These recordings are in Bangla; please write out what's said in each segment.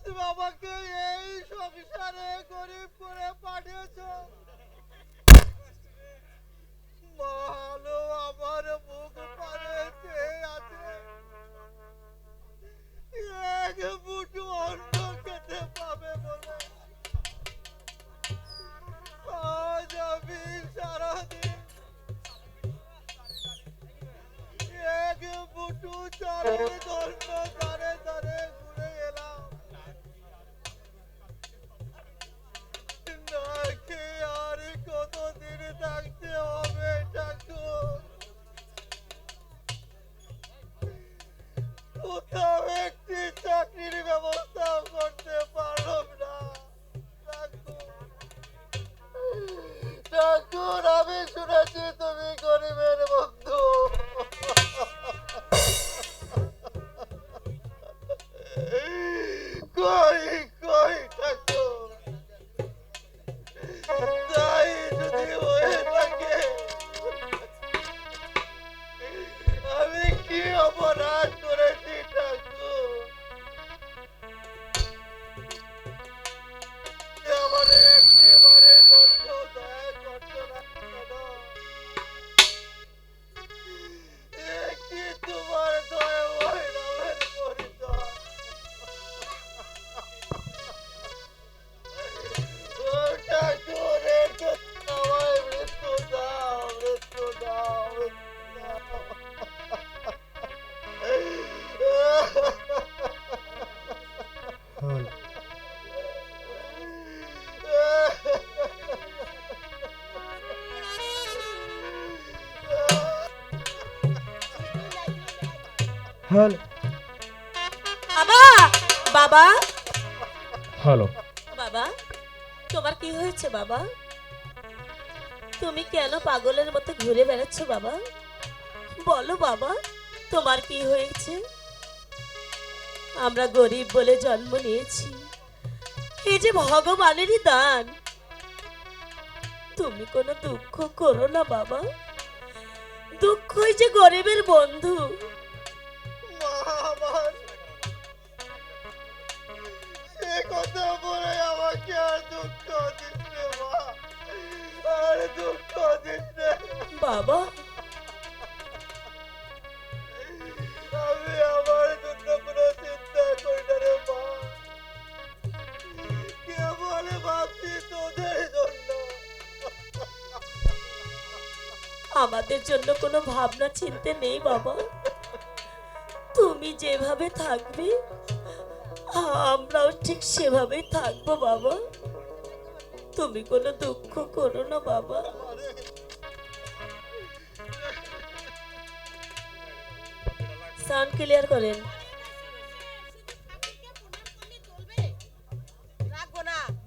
তুমি আমাকে এই সংসারে গরিব করে পাঠিয়েছো। ভালো আমার মুখ পানে চেয়ে আছে, এক মুঠো অন্ন খেতে পাবে বলে আজ আমি সারাদিন এক মুঠো চালের জন্য দাঁড়ে দাঁড়ে ঘুরে এলাম। না খেয়ে আর কতদিন থাকতে হবে ঠাকুর? কোথাও একটি চাকরির ব্যবস্থা করতে পারলাম না ঠাকুর। ঠাকুর, আমি শুনেছি তুমি গরিবের বন্ধু। কই কই ঠাকুর, তাই যদি হয়ে থাকে আমি কি অপরাধ করেছি ঠাকুর? আমার একটিবারে গন্ধ দয়া করতো না কেন? কি তোমার দয়াময় নামের পরিচয়? ও ঠাকুর, একটু আমায় মৃত্যু দাও, মৃত্যু দাও, হল হল বাবা, বাবা, হলো বাবা, তোমার কি হয়েছে বাবা? তুমি কেন পাগলের মতো ঘুরে বেড়াচ্ছ বাবা? বলো বাবা, তোমার কি হয়েছে? আমরা গরিব বলে জন্ম নিয়েছি, এই যে ভগবানেরই দান। তুমি কোনো দুঃখ করো না বাবা, দুঃখই যে গরিবের বন্ধু। মা আমার সে কথা বলে আমাকে আর দুঃখ দিচ্ছে মা, আর দুঃখ দিচ্ছে। বাবা, আমি আমার জন্য কোনো চিন্তা করি না রে মা, কেবল ভাবছি তোদের জন্য। আমাদের জন্য কোনো ভাবনা চিন্তা নেই বাবা। তুমি যেভাবে থাকবে আমরাও ঠিক সেভাবেই থাকবো বাবা। তুমি কোনো দুঃখ করো না বাবা। সাউন্ড ক্লিয়ার করেন।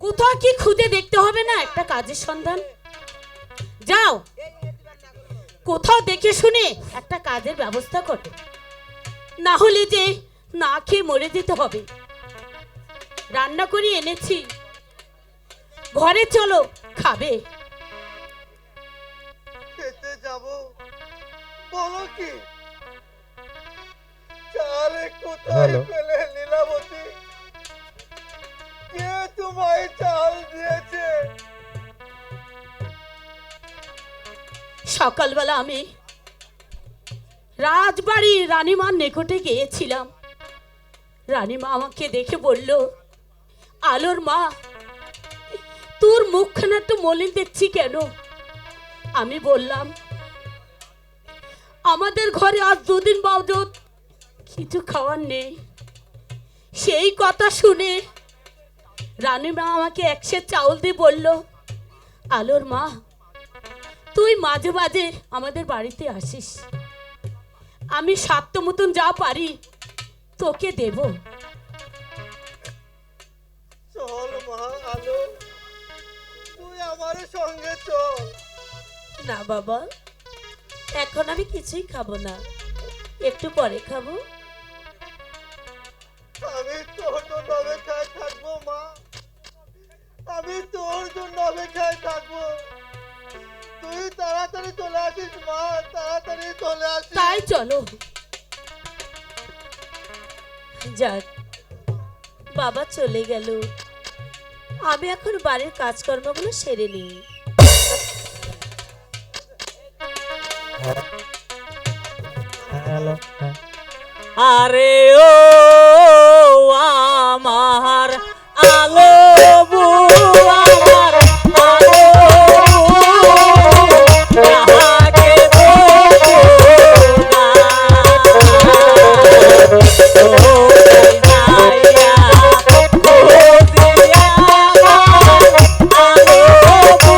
কোথাও কি খুদে দেখতে হবে না একটা কাজের সন্ধান? যাও কোথাও দেখে শুনে একটা কাজের ব্যবস্থা করো, না হলে যে না খেয়ে মরে যেতে হবে। রান্না করে এনেছি, ঘরে চলো খাবে। খেতে যাব বলো কি? চাল কোথায় হ্যালো। পেলে লীলাবতী? কে তোমায় চাল দিয়েছে? সকালবেলা আমি রাজবাড়ি রানীমার নিকটে গিয়েছিলাম। রানীমা আমাকে দেখে বলল, আলোর মা, তোর মুখখানা একটু মলিন দেখছি কেন? আমি বললাম, আমাদের ঘরে আজ দুদিন বাবদ কিছু খাওয়ার নেই। সেই কথা শুনে রানীমা আমাকে একশে চাউল দিয়ে বলল, আলোর মা, তুই মাঝে মাঝে আমাদের বাড়িতে আসিস, আমি সাধ্য মতন যা পারি তোকে দেব। চল মা আলো, তুই আমার সঙ্গে চল। না বাবা, এখন আমি কিছুই খাবো না, একটু পরে খাবো। আমি তোর জন্য অপেক্ষায় থাকবো মা, আমি তোর জন্য অপেক্ষায় থাকবো। তুই তাড়াতাড়ি চলে আসিস মা, তাড়াতাড়ি চলে আসিস। তাই চলো। যাক, বাবা চলে গেল, আমি এখন বাড়ির কাজকর্মগুলো সেরে নিই। হ্যালো আরে ও আমার আলো বু আমার আলো বু কাহাকে বলবো না ও যাইয়া খুঁজিয়া আমার আলো বু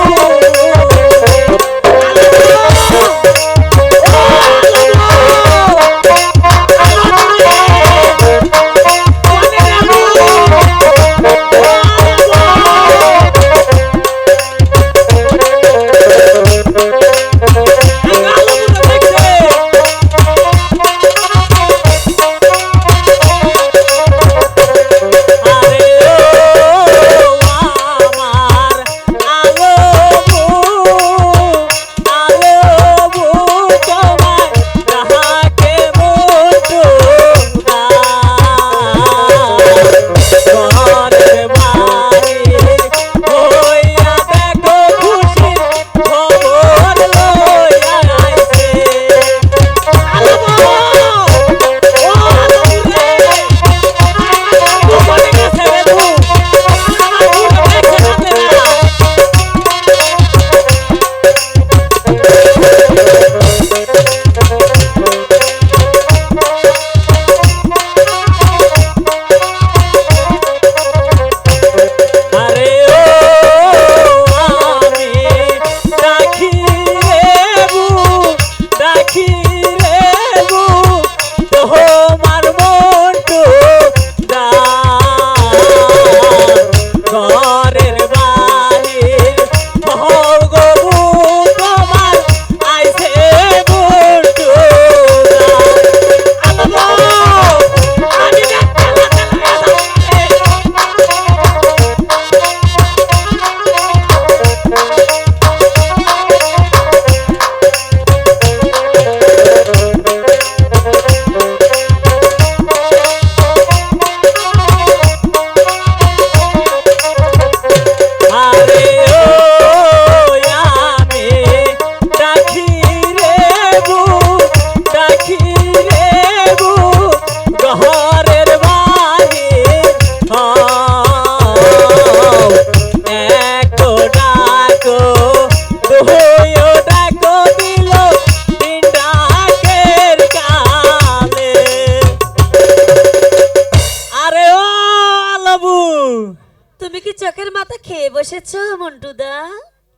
তুমি কি চোখের মাথা খেয়ে বসেছো মন্টুদা?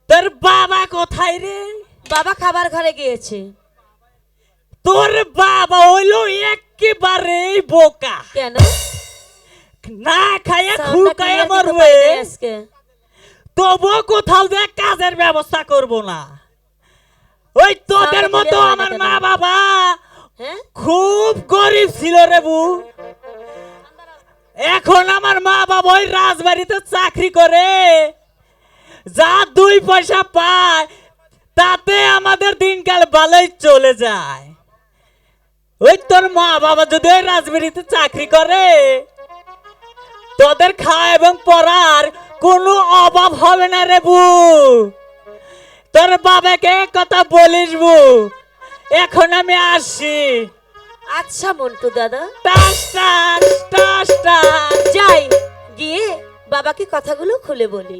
তোর বাবা কোথায় রে? বাবা খাবার ঘরে গিয়েছে। তোর বাবা হইলো একেবারে বোকা, কেন? না খাইয়া সাউন্ডটা খুকায় clear দিতে মরবে, পারি নাই আজকে। তবু কোথাও যে কাজের ব্যবস্থা করব না। ওই তোদের সাউন্ডটা মতো clear হয় না আমার কেন? মা বাবা হ্যাঁ, খুব গরিব ছিল রে বু। এখন আমার মা বাবা ওই রাজবাড়িতে চাকরি করে, যা 2 পয়সা পায় তাতে আমাদের দিনকাল ভালোই চলে যায়। ওই তোর মা বাবা যদি ওই রাজবাড়িতে চাকরি করে, তোদের খাওয়া এবং পড়ার কোনো অভাব হবে না রে বু। তোর বাবাকে কথা বলিস বু। এখন আমি আসি। আচ্ছা মন্টু দাদা, টাস টাস টাস টাস। যাই গিয়ে বাবাকে কথাগুলো খুলে বলি।